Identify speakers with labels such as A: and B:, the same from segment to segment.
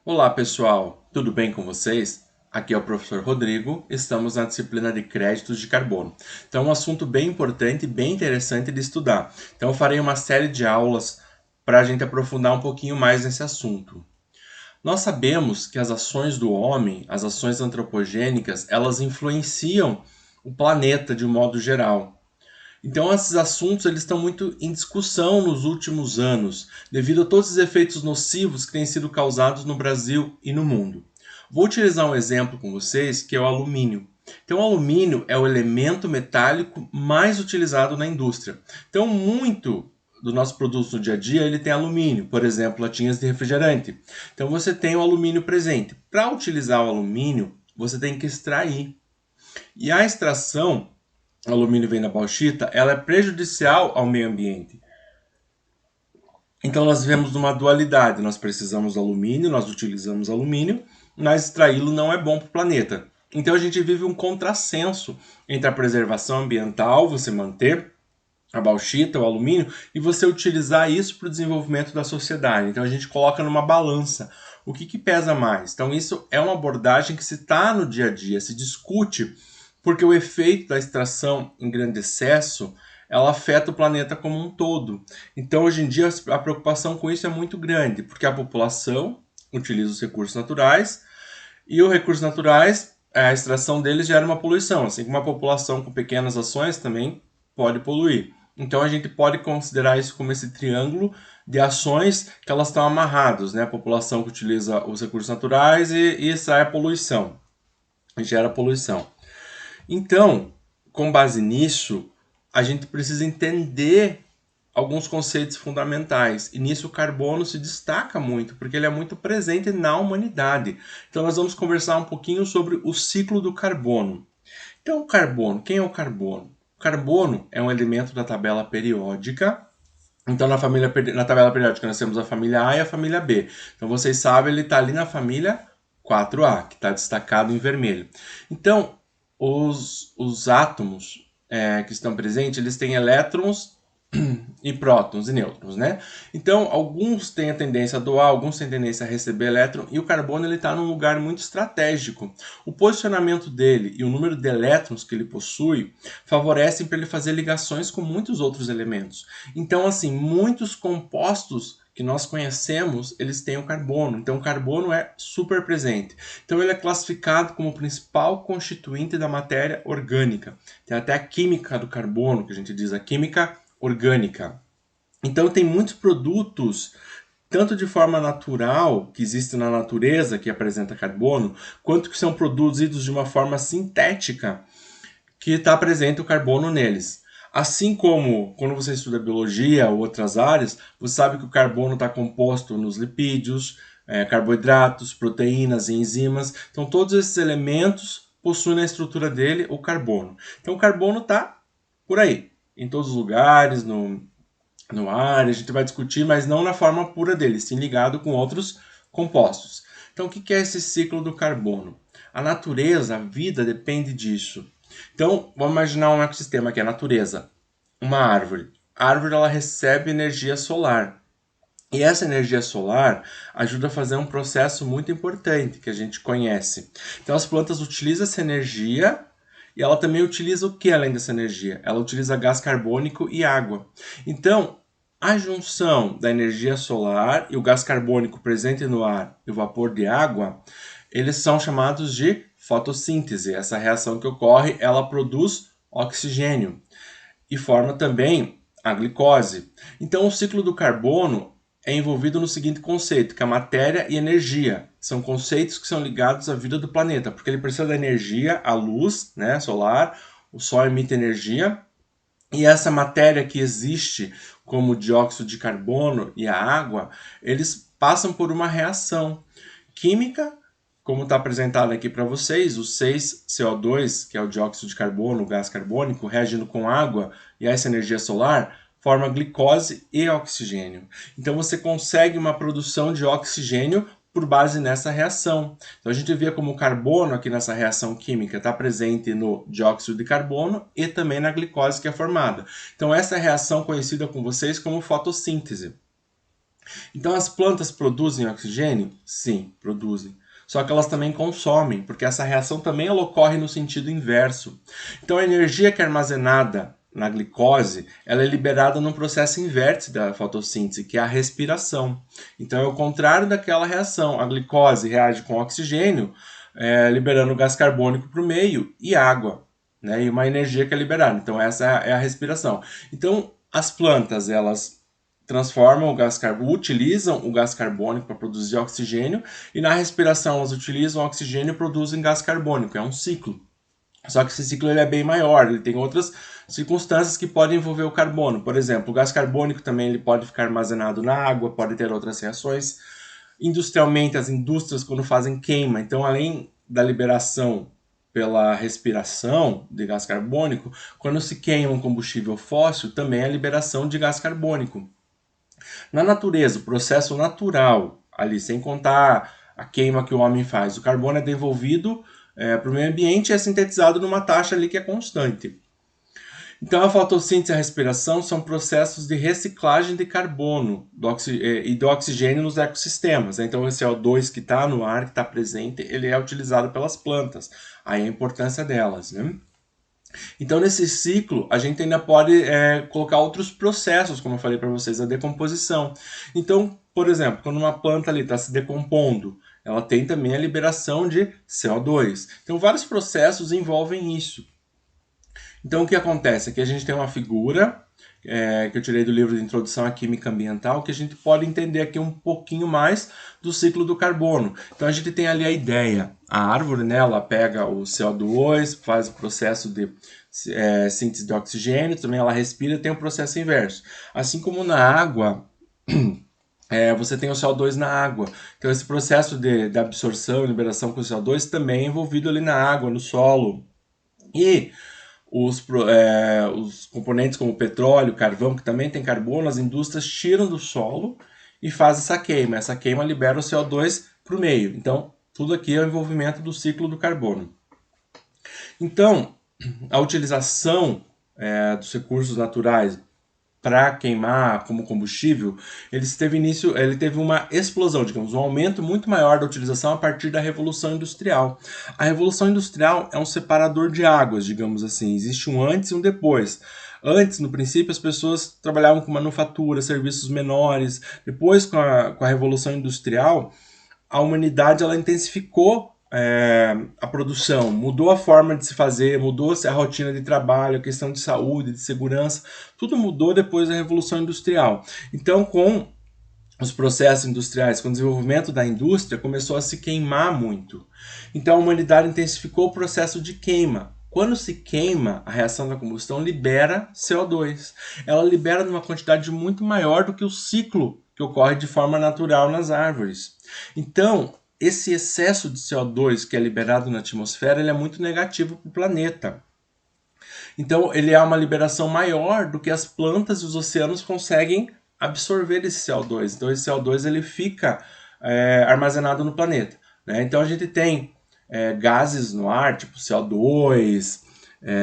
A: Olá pessoal, tudo bem com vocês? Aqui é o professor Rodrigo, estamos na disciplina de créditos de carbono. Então é um assunto bem importante e bem interessante de estudar. Então eu farei uma série de aulas para a gente aprofundar um pouquinho mais nesse assunto. Nós sabemos que as ações do homem, as ações antropogênicas, elas influenciam o planeta de um modo geral. Então esses assuntos eles estão muito em discussão nos últimos anos, devido a todos os efeitos nocivos que têm sido causados no Brasil e no mundo. Vou utilizar um exemplo com vocês, que é o alumínio. Então, o alumínio é o elemento metálico mais utilizado na indústria. Então, muito do nosso produto no dia a dia ele tem alumínio, por exemplo, latinhas de refrigerante. Então, você tem o alumínio presente. Para utilizar o alumínio, você tem que extrair. E a extração o alumínio vem da bauxita, ela é prejudicial ao meio ambiente. Então nós vivemos numa dualidade, nós precisamos do alumínio, nós utilizamos alumínio, mas extraí-lo não é bom para o planeta. Então a gente vive um contrassenso entre a preservação ambiental, você manter a bauxita, o alumínio, e você utilizar isso para o desenvolvimento da sociedade. Então a gente coloca numa balança. O que pesa mais? Então isso é uma abordagem que se está no dia a dia, se discute, porque o efeito da extração em grande excesso ela afeta o planeta como um todo. Então hoje em dia a preocupação com isso é muito grande, porque a população utiliza os recursos naturais e os recursos naturais, a extração deles gera uma poluição, assim como a população com pequenas ações também pode poluir. Então a gente pode considerar isso como esse triângulo de ações que elas estão amarradas, né? A população que utiliza os recursos naturais e sai a poluição, gera poluição. Então, com base nisso, a gente precisa entender alguns conceitos fundamentais. E nisso o carbono se destaca muito, porque ele é muito presente na humanidade. Então nós vamos conversar um pouquinho sobre o ciclo do carbono. Então o carbono, quem é o carbono? O carbono é um elemento da tabela periódica. Então na tabela periódica nós temos a família A e a família B. Então vocês sabem, ele está ali na família 4A, que está destacado em vermelho. Então os átomos que estão presentes, eles têm elétrons e prótons e nêutrons, né? Então, alguns têm a tendência a doar, alguns têm a tendência a receber elétron, e o carbono ele está num lugar muito estratégico. O posicionamento dele e o número de elétrons que ele possui favorecem para ele fazer ligações com muitos outros elementos. Então, assim, muitos compostos que nós conhecemos, eles têm o carbono. Então, o carbono é super presente. Então, ele é classificado como o principal constituinte da matéria orgânica. Tem até a química do carbono, que a gente diz a química orgânica. Então tem muitos produtos, tanto de forma natural, que existem na natureza, que apresenta carbono, quanto que são produzidos de uma forma sintética, que está presente o carbono neles. Assim como quando você estuda biologia ou outras áreas, você sabe que o carbono está composto nos lipídios, carboidratos, proteínas e enzimas. Então todos esses elementos possuem na estrutura dele o carbono. Então o carbono está por aí, em todos os lugares, no ar, a gente vai discutir, mas não na forma pura dele, sim ligado com outros compostos. Então, o que é esse ciclo do carbono? A natureza, a vida depende disso. Então, vamos imaginar um ecossistema que é a natureza, uma árvore. A árvore ela recebe energia solar. E essa energia solar ajuda a fazer um processo muito importante que a gente conhece. Então, as plantas utilizam essa energia e ela também utiliza o que além dessa energia? Ela utiliza gás carbônico e água. Então, a junção da energia solar e o gás carbônico presente no ar e o vapor de água, eles são chamados de fotossíntese. Essa reação que ocorre, ela produz oxigênio e forma também a glicose. Então, o ciclo do carbono é envolvido no seguinte conceito, que a matéria e energia são conceitos que são ligados à vida do planeta, porque ele precisa da energia, a luz, né, solar, o Sol emite energia, e essa matéria que existe, como o dióxido de carbono e a água, eles passam por uma reação química, como está apresentado aqui para vocês, o 6CO2, que é o dióxido de carbono, o gás carbônico, reagindo com água e essa energia solar, forma glicose e oxigênio. Então você consegue uma produção de oxigênio por base nessa reação. Então a gente vê como o carbono aqui nessa reação química está presente no dióxido de carbono e também na glicose que é formada. Então essa é a reação conhecida com vocês como fotossíntese. Então as plantas produzem oxigênio? Sim, produzem. Só que elas também consomem, porque essa reação também ela ocorre no sentido inverso. Então a energia que é armazenada na glicose, ela é liberada num processo inverso da fotossíntese, que é a respiração. Então é o contrário daquela reação. A glicose reage com oxigênio, liberando gás carbônico para o meio e água, né? E uma energia que é liberada. Então essa é a respiração. Então as plantas, elas transformam o gás carbônico, utilizam o gás carbônico para produzir oxigênio, e na respiração elas utilizam o oxigênio e produzem gás carbônico. É um ciclo. Só que esse ciclo ele é bem maior, ele tem outras circunstâncias que podem envolver o carbono. Por exemplo, o gás carbônico também ele pode ficar armazenado na água, pode ter outras reações. Industrialmente, as indústrias, quando fazem queima, então além da liberação pela respiração de gás carbônico, quando se queima um combustível fóssil, também é a liberação de gás carbônico. Na natureza, o processo natural, ali, sem contar a queima que o homem faz, o carbono é devolvido para o meio ambiente e é sintetizado numa taxa ali que é constante. Então, a fotossíntese e a respiração são processos de reciclagem de carbono e do oxigênio nos ecossistemas. Então, o CO2 que está no ar, que está presente, ele é utilizado pelas plantas. Aí a importância delas, né? Então, nesse ciclo, a gente ainda pode colocar outros processos, como eu falei para vocês, a decomposição. Então, por exemplo, quando uma planta ali está se decompondo, ela tem também a liberação de CO2. Então, vários processos envolvem isso. Então, o que acontece? Aqui a gente tem uma figura que eu tirei do livro de Introdução à Química Ambiental, que a gente pode entender aqui um pouquinho mais do ciclo do carbono. Então, a gente tem ali a ideia. A árvore, né, ela pega o CO2, faz o processo de síntese de oxigênio, também ela respira, tem o processo inverso. Assim como na água, você tem o CO2 na água. Então, esse processo de absorção e liberação com o CO2 também é envolvido ali na água, no solo. E os componentes como o petróleo, carvão, que também tem carbono, as indústrias tiram do solo e fazem essa queima. Essa queima libera o CO2 para o meio. Então, tudo aqui é o envolvimento do ciclo do carbono. Então, a utilização dos recursos naturais para queimar como combustível, ele teve uma explosão, digamos, um aumento muito maior da utilização a partir da Revolução Industrial. A Revolução Industrial é um separador de águas, digamos assim, existe um antes e um depois. Antes, no princípio, as pessoas trabalhavam com manufatura, serviços menores. Depois, com a Revolução Industrial, a humanidade ela intensificou a produção, mudou a forma de se fazer, mudou-se a rotina de trabalho, a questão de saúde, de segurança, tudo mudou depois da Revolução Industrial. Então, com os processos industriais, com o desenvolvimento da indústria, começou a se queimar muito. Então, a humanidade intensificou o processo de queima. Quando se queima, a reação da combustão libera CO2. Ela libera numa quantidade muito maior do que o ciclo que ocorre de forma natural nas árvores. Então, esse excesso de CO2 que é liberado na atmosfera, ele é muito negativo para o planeta. Então, ele é uma liberação maior do que as plantas e os oceanos conseguem absorver esse CO2. Então, esse CO2 ele fica armazenado no planeta, né? Então, a gente tem gases no ar, tipo CO2,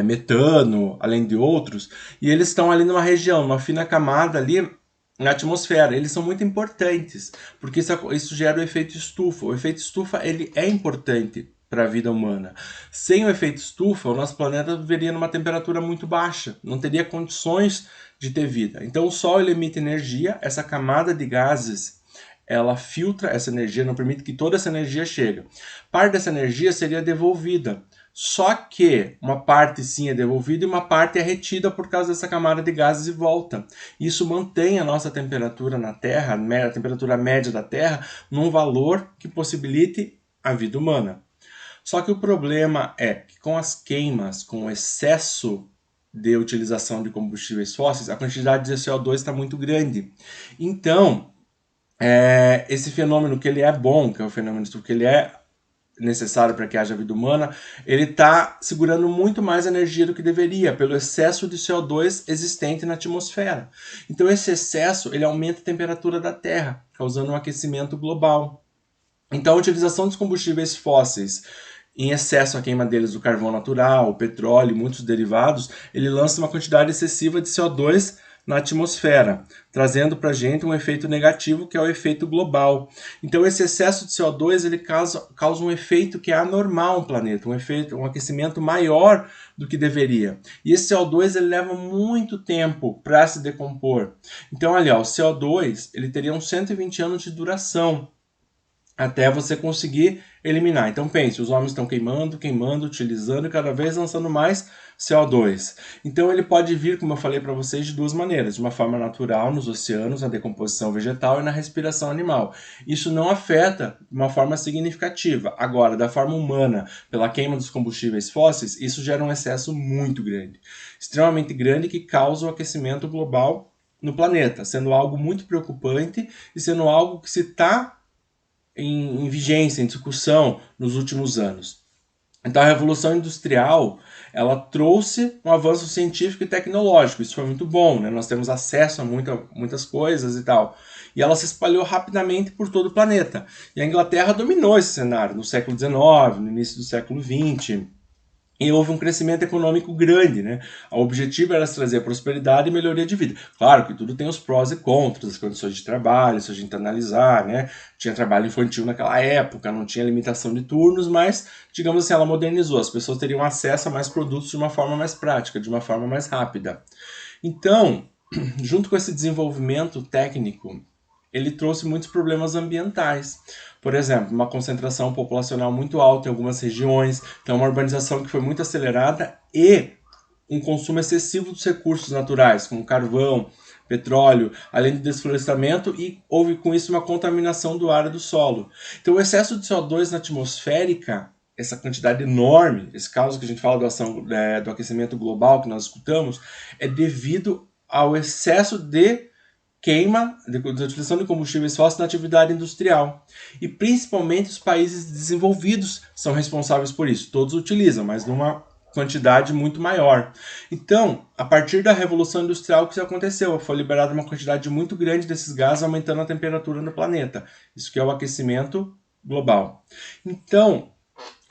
A: metano, além de outros, e eles estão ali numa região, numa fina camada ali na atmosfera. Eles são muito importantes, porque isso gera o efeito estufa. O efeito estufa ele é importante para a vida humana. Sem o efeito estufa, o nosso planeta viveria numa temperatura muito baixa, não teria condições de ter vida. Então o Sol ele emite energia, essa camada de gases ela filtra essa energia, não permite que toda essa energia chegue. Parte dessa energia seria devolvida. Só que uma parte sim é devolvida e uma parte é retida por causa dessa camada de gases e volta. Isso mantém a nossa temperatura na Terra, a temperatura média da Terra, num valor que possibilite a vida humana. Só que o problema é que com as queimas, com o excesso de utilização de combustíveis fósseis, a quantidade de CO2 está muito grande. Então, esse fenômeno que ele é bom, que é o fenômeno que ele é necessário para que haja vida humana, ele está segurando muito mais energia do que deveria, pelo excesso de CO2 existente na atmosfera. Então esse excesso ele aumenta a temperatura da Terra, causando um aquecimento global. Então a utilização dos combustíveis fósseis em excesso a queima deles do carvão natural, o petróleo e muitos derivados, ele lança uma quantidade excessiva de CO2 na atmosfera, trazendo para a gente um efeito negativo, que é o efeito global. Então, esse excesso de CO2 ele causa um efeito que é anormal no planeta, um aquecimento maior do que deveria. E esse CO2 ele leva muito tempo para se decompor. Então, ali, ó, o CO2 ele teria uns 120 anos de duração até você conseguir eliminar. Então pense, os homens estão queimando, utilizando e cada vez lançando mais CO2. Então ele pode vir, como eu falei para vocês, de duas maneiras. De uma forma natural nos oceanos, na decomposição vegetal e na respiração animal. Isso não afeta de uma forma significativa. Agora, da forma humana, pela queima dos combustíveis fósseis, isso gera um excesso muito grande. Extremamente grande que causa o aquecimento global no planeta, sendo algo muito preocupante e sendo algo que se está em vigência, em discussão nos últimos anos. Então a Revolução Industrial, ela trouxe um avanço científico e tecnológico, isso foi muito bom, né? Nós temos acesso a muitas coisas e tal. E ela se espalhou rapidamente por todo o planeta. E a Inglaterra dominou esse cenário no século XIX, no início do século XX. E houve um crescimento econômico grande, né? O objetivo era trazer prosperidade e melhoria de vida. Claro que tudo tem os prós e contras, as condições de trabalho, se a gente analisar, né? Tinha trabalho infantil naquela época, não tinha limitação de turnos, mas, digamos assim, ela modernizou. As pessoas teriam acesso a mais produtos de uma forma mais prática, de uma forma mais rápida. Então, junto com esse desenvolvimento técnico, ele trouxe muitos problemas ambientais. Por exemplo, uma concentração populacional muito alta em algumas regiões, então uma urbanização que foi muito acelerada e um consumo excessivo dos recursos naturais, como carvão, petróleo, além do desflorestamento, e houve com isso uma contaminação do ar e do solo. Então o excesso de CO2 na atmosférica, essa quantidade enorme, esse caso que a gente fala do aquecimento global que nós escutamos, é devido ao excesso de queima, de utilização de combustíveis fósseis na atividade industrial. E principalmente os países desenvolvidos são responsáveis por isso. Todos utilizam, mas numa quantidade muito maior. Então, a partir da Revolução Industrial, o que aconteceu? Foi liberada uma quantidade muito grande desses gases, aumentando a temperatura no planeta. Isso que é o aquecimento global. Então,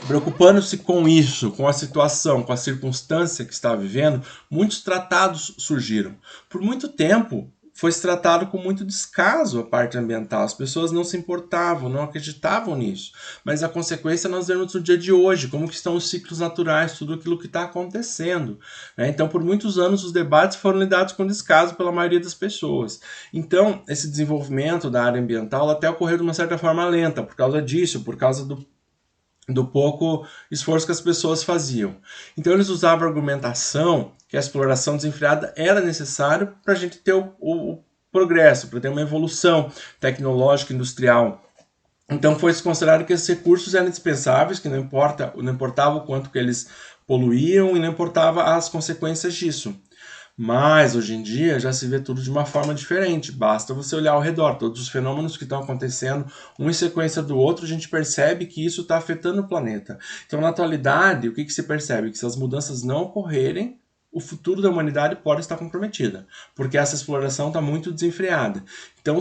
A: preocupando-se com isso, com a situação, com a circunstância que está vivendo, muitos tratados surgiram. Por muito tempo, foi se tratado com muito descaso a parte ambiental. As pessoas não se importavam, não acreditavam nisso. Mas a consequência nós vemos no dia de hoje, como que estão os ciclos naturais, tudo aquilo que está acontecendo. Né? Então, por muitos anos, os debates foram lidados com descaso pela maioria das pessoas. Então, esse desenvolvimento da área ambiental até ocorreu de uma certa forma lenta, por causa disso, por causa do pouco esforço que as pessoas faziam. Então eles usavam a argumentação que a exploração desenfreada era necessário para a gente ter o progresso, para ter uma evolução tecnológica, industrial. Então foi-se considerado que esses recursos eram indispensáveis, que não importava o quanto que eles poluíam e não importava as consequências disso. Mas hoje em dia já se vê tudo de uma forma diferente. Basta você olhar ao redor, todos os fenômenos que estão acontecendo, um em sequência do outro, a gente percebe que isso está afetando o planeta. Então, na atualidade, o que se percebe? Que se as mudanças não ocorrerem, o futuro da humanidade pode estar comprometida, porque essa exploração está muito desenfreada. Então,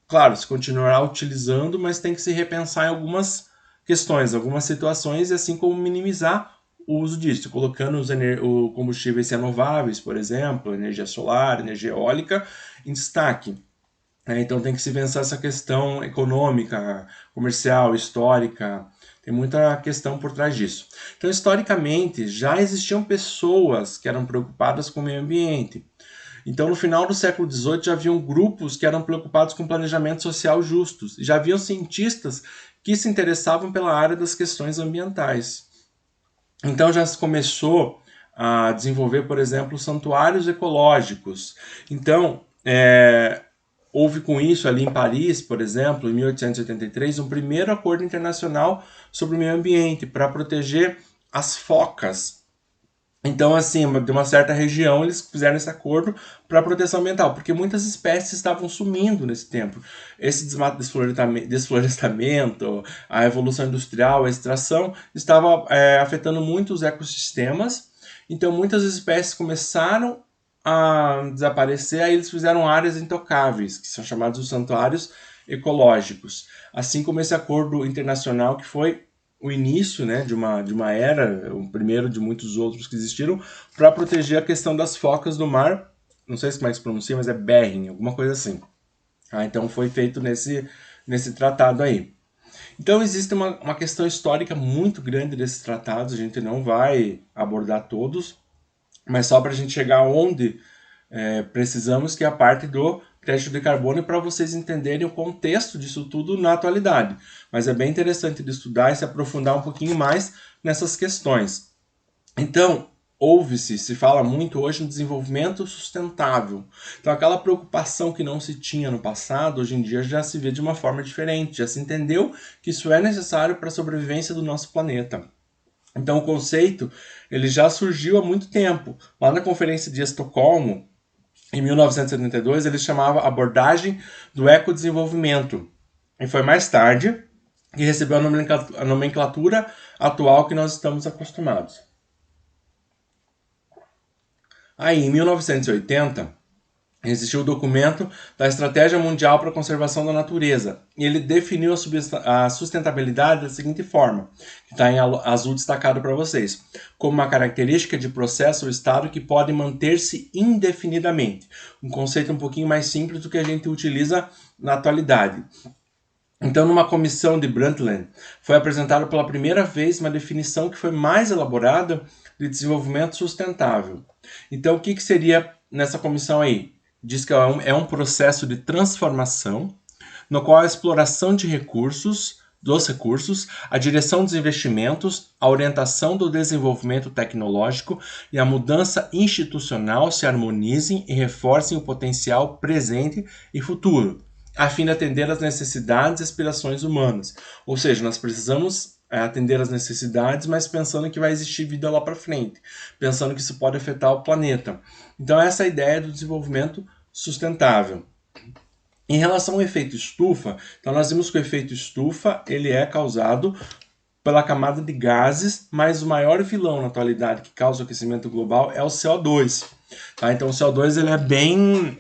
A: claro, se continuará utilizando, mas tem que se repensar em algumas questões, algumas situações, e assim como minimizar o uso disso, colocando os combustíveis renováveis, por exemplo, energia solar, energia eólica, em destaque. Então tem que se pensar essa questão econômica, comercial, histórica, tem muita questão por trás disso. Então, historicamente, já existiam pessoas que eram preocupadas com o meio ambiente. Então, no final do século XVIII, já haviam grupos que eram preocupados com planejamento social justos. Já haviam cientistas que se interessavam pela área das questões ambientais. Então já se começou a desenvolver, por exemplo, santuários ecológicos. Então, houve com isso ali em Paris, por exemplo, em 1883, um primeiro acordo internacional sobre o meio ambiente para proteger as focas. Então, assim, de uma certa região, eles fizeram esse acordo para proteção ambiental, porque muitas espécies estavam sumindo nesse tempo. Esse desflorestamento, a evolução industrial, a extração, estava afetando muito os ecossistemas. Então, muitas espécies começaram a desaparecer, aí eles fizeram áreas intocáveis, que são chamados de santuários ecológicos. Assim como esse acordo internacional que foi o início, né, de uma era, o primeiro de muitos outros que existiram, para proteger a questão das focas do mar não sei como é que se pronuncia, mas é Behring, alguma coisa assim. Então foi feito nesse tratado aí. Então existe uma questão histórica muito grande desses tratados, a gente não vai abordar todos, mas só para a gente chegar onde precisamos, que é a parte do crédito de carbono, para vocês entenderem o contexto disso tudo na atualidade. Mas é bem interessante de estudar e se aprofundar um pouquinho mais nessas questões. Então, se fala muito hoje no desenvolvimento sustentável. Então, aquela preocupação que não se tinha no passado, hoje em dia já se vê de uma forma diferente, já se entendeu que isso é necessário para a sobrevivência do nosso planeta. Então, o conceito ele já surgiu há muito tempo. Lá na Conferência de Estocolmo, em 1972, ele chamava abordagem do ecodesenvolvimento. E foi mais tarde que recebeu a nomenclatura atual que nós estamos acostumados. Aí, em 1980, existiu o documento da Estratégia Mundial para a Conservação da Natureza. E ele definiu a sustentabilidade da seguinte forma, que está em azul destacado para vocês, como uma característica de processo ou estado que pode manter-se indefinidamente. Um conceito um pouquinho mais simples do que a gente utiliza na atualidade. Então, numa comissão de Brundtland, foi apresentada pela primeira vez uma definição que foi mais elaborada de desenvolvimento sustentável. Então, o que seria nessa comissão aí? Diz que é um processo de transformação no qual a exploração dos recursos, a direção dos investimentos, a orientação do desenvolvimento tecnológico e a mudança institucional se harmonizem e reforcem o potencial presente e futuro, a fim de atender às necessidades e aspirações humanas. Ou seja, nós precisamos atender às necessidades, mas pensando que vai existir vida lá para frente, pensando que isso pode afetar o planeta. Então essa é a ideia do desenvolvimento sustentável. Em relação ao efeito estufa, então nós vimos que o efeito estufa ele é causado pela camada de gases, mas o maior vilão na atualidade que causa o aquecimento global é o CO2. Tá? Então o CO2 ele é bem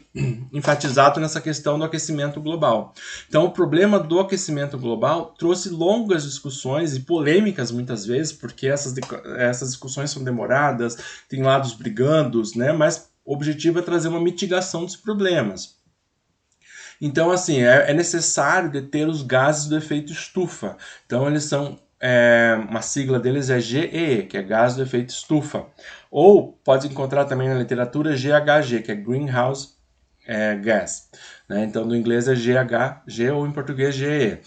A: enfatizado nessa questão do aquecimento global. Então o problema do aquecimento global trouxe longas discussões e polêmicas muitas vezes, porque essas discussões são demoradas, tem lados brigando, né? Mas o objetivo é trazer uma mitigação dos problemas. Então, assim, é necessário deter os gases do efeito estufa. Então, eles são uma sigla deles é GEE, que é gás do efeito estufa. Ou pode encontrar também na literatura GHG, que é Greenhouse Gas. Né? Então, no inglês é GHG ou em português GE.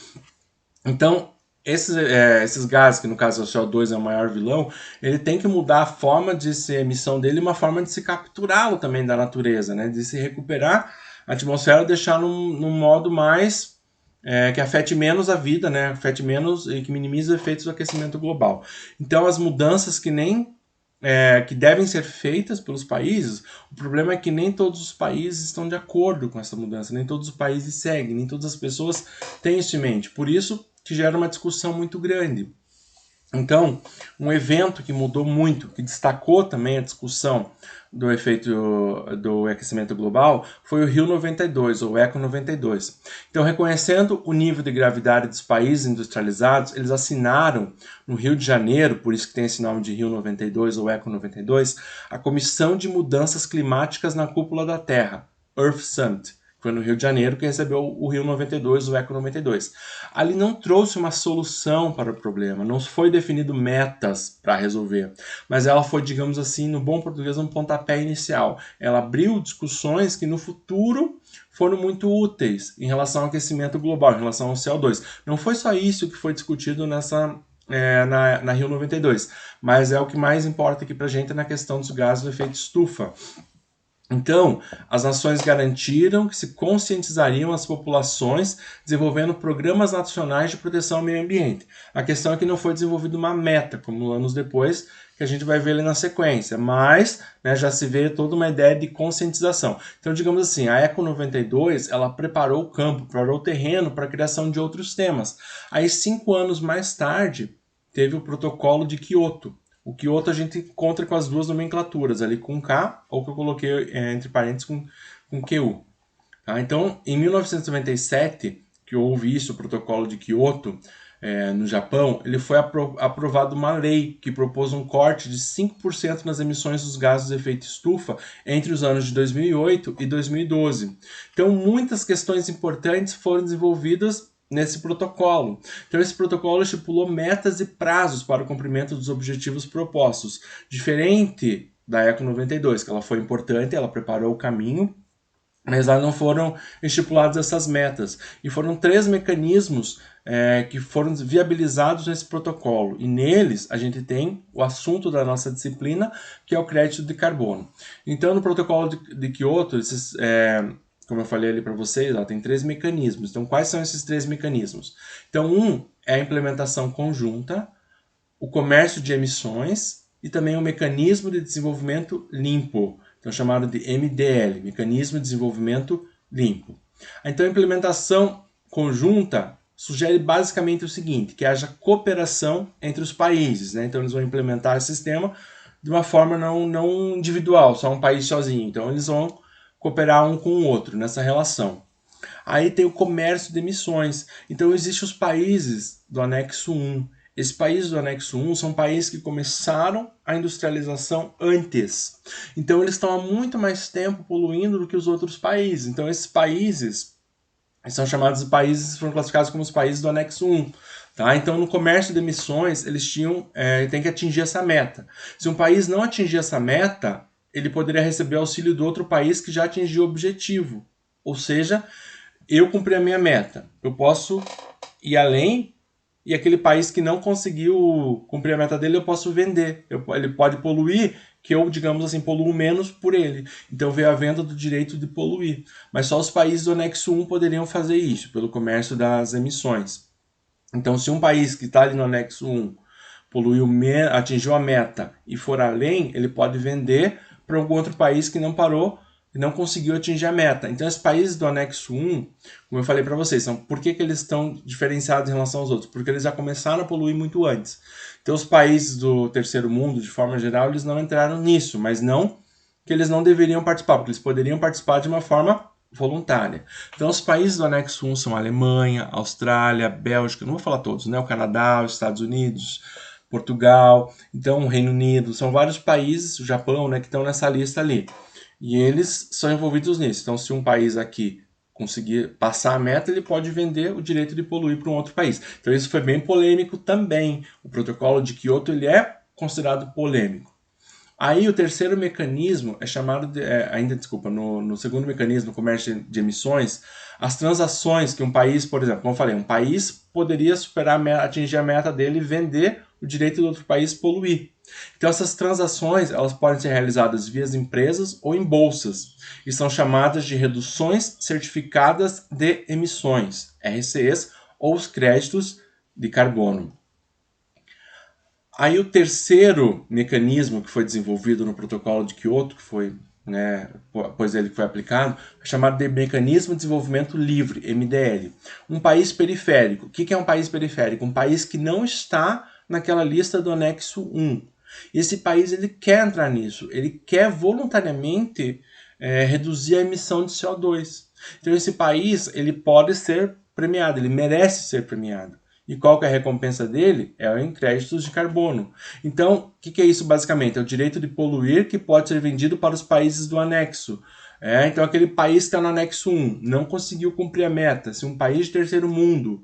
A: Então, esses gases, que no caso o CO2 é o maior vilão, ele tem que mudar a forma de se emissão dele e uma forma de se capturá-lo também da natureza, né? De se recuperar a atmosfera e deixar num modo mais que afete menos a vida, né? Afete menos e que minimize os efeitos do aquecimento global. Então, as mudanças que devem ser feitas pelos países, o problema é que nem todos os países estão de acordo com essa mudança, nem todos os países seguem, nem todas as pessoas têm isso em mente. Por isso que gera uma discussão muito grande. Então, um evento que mudou muito, que destacou também a discussão do efeito do aquecimento global, foi o Rio 92, ou Eco 92. Então, reconhecendo o nível de gravidade dos países industrializados, eles assinaram no Rio de Janeiro, por isso que tem esse nome de Rio 92 ou Eco 92, a Comissão de Mudanças Climáticas na Cúpula da Terra, Earth Summit. Foi no Rio de Janeiro que recebeu o Rio 92, o Eco 92. Ali não trouxe uma solução para o problema, não foi definido metas para resolver, mas ela foi, digamos assim, no bom português, um pontapé inicial. Ela abriu discussões que no futuro foram muito úteis em relação ao aquecimento global, em relação ao CO2. Não foi só isso que foi discutido na Rio 92, mas é o que mais importa aqui para a gente na questão dos gases do efeito estufa. Então, as nações garantiram que se conscientizariam as populações desenvolvendo programas nacionais de proteção ao meio ambiente. A questão é que não foi desenvolvida uma meta, como anos depois, que a gente vai ver ali na sequência, mas já se vê toda uma ideia de conscientização. Então, digamos assim, a Eco 92, ela preparou o campo, preparou o terreno para a criação de outros temas. Aí, 5 anos mais tarde, teve o protocolo de Kyoto. O Kyoto a gente encontra com as duas nomenclaturas, ali com K, ou que eu coloquei entre parênteses com QU. Tá? Então, em 1997, que houve isso, o protocolo de Kyoto, no Japão, ele foi aprovado uma lei que propôs um corte de 5% nas emissões dos gases de efeito estufa entre os anos de 2008 e 2012. Então, muitas questões importantes foram desenvolvidas nesse protocolo. Então, esse protocolo estipulou metas e prazos para o cumprimento dos objetivos propostos, diferente da ECO 92, que ela foi importante, ela preparou o caminho, mas lá não foram estipuladas essas metas. E foram 3 mecanismos que foram viabilizados nesse protocolo. E neles a gente tem o assunto da nossa disciplina, que é o crédito de carbono. Então, no protocolo de Kyoto, como eu falei ali para vocês, tem 3 mecanismos. Então, quais são esses 3 mecanismos? Então, um é a implementação conjunta, o comércio de emissões e também o mecanismo de desenvolvimento limpo, então chamado de MDL, Mecanismo de Desenvolvimento Limpo. Então a implementação conjunta sugere basicamente o seguinte, que haja cooperação entre os países, né? Então eles vão implementar esse sistema de uma forma não individual, só um país sozinho. Então eles vão cooperar um com o outro nessa relação. Aí tem o comércio de emissões. Então existem os países do anexo 1. Esses países do anexo 1 são países que começaram a industrialização antes. Então eles estão há muito mais tempo poluindo do que os outros países. Então esses países são chamados de países, foram classificados como os países do anexo 1. Tá? Então no comércio de emissões eles têm que atingir essa meta. Se um país não atingir essa meta, ele poderia receber auxílio do outro país que já atingiu o objetivo. Ou seja, eu cumpri a minha meta. Eu posso ir além e aquele país que não conseguiu cumprir a meta dele, eu posso vender. Ele pode poluir, que eu, digamos assim, poluo menos por ele. Então veio a venda do direito de poluir. Mas só os países do anexo 1 poderiam fazer isso, pelo comércio das emissões. Então, se um país que está ali no anexo 1 atingiu a meta e for além, ele pode vender para algum outro país que não parou e não conseguiu atingir a meta. Então, os países do anexo 1, como eu falei para vocês, por que eles estão diferenciados em relação aos outros? Porque eles já começaram a poluir muito antes. Então, os países do terceiro mundo, de forma geral, eles não entraram nisso, mas não que eles não deveriam participar, porque eles poderiam participar de uma forma voluntária. Então, os países do anexo 1 são a Alemanha, a Austrália, a Bélgica, não vou falar todos, né? O Canadá, os Estados Unidos, Portugal, então o Reino Unido, são vários países, o Japão, né, que estão nessa lista ali. E eles são envolvidos nisso. Então, se um país aqui conseguir passar a meta, ele pode vender o direito de poluir para um outro país. Então, isso foi bem polêmico também. O protocolo de Kyoto ele é considerado polêmico. Aí o terceiro mecanismo é chamado de, no segundo mecanismo, comércio de emissões, as transações que um país, por exemplo, como eu falei, um país poderia atingir a meta dele e vender o direito do outro país poluir. Então essas transações elas podem ser realizadas via empresas ou em bolsas e são chamadas de reduções certificadas de emissões, RCEs, ou os créditos de carbono. Aí o terceiro mecanismo que foi desenvolvido no protocolo de Kyoto, que foi, pois ele foi aplicado, é chamado de Mecanismo de Desenvolvimento Livre, MDL. Um país periférico. O que é um país periférico? Um país que não está naquela lista do anexo 1. Esse país ele quer entrar nisso, ele quer voluntariamente reduzir a emissão de CO2. Então esse país ele pode ser premiado, ele merece ser premiado. E qual que é a recompensa dele? É em créditos de carbono. Então, o que é isso basicamente? É o direito de poluir que pode ser vendido para os países do anexo. Então, aquele país que está no anexo 1 não conseguiu cumprir a meta. Se um país de terceiro mundo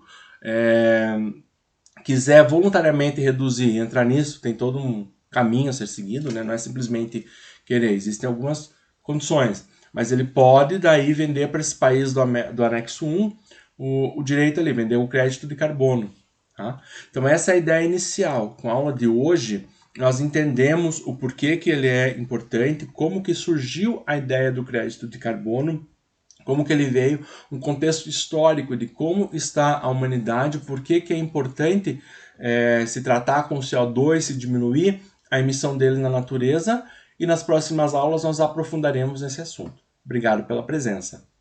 A: quiser voluntariamente reduzir e entrar nisso, tem todo um caminho a ser seguido, né? Não é simplesmente querer. Existem algumas condições. Mas ele pode daí vender para esse país do anexo 1 o direito ali, vender o crédito de carbono. Tá? Então essa é a ideia inicial. Com a aula de hoje, nós entendemos o porquê que ele é importante, como que surgiu a ideia do crédito de carbono, como que ele veio, um contexto histórico de como está a humanidade, por que é importante se tratar com o CO2, se diminuir a emissão dele na natureza, e nas próximas aulas nós aprofundaremos nesse assunto. Obrigado pela presença.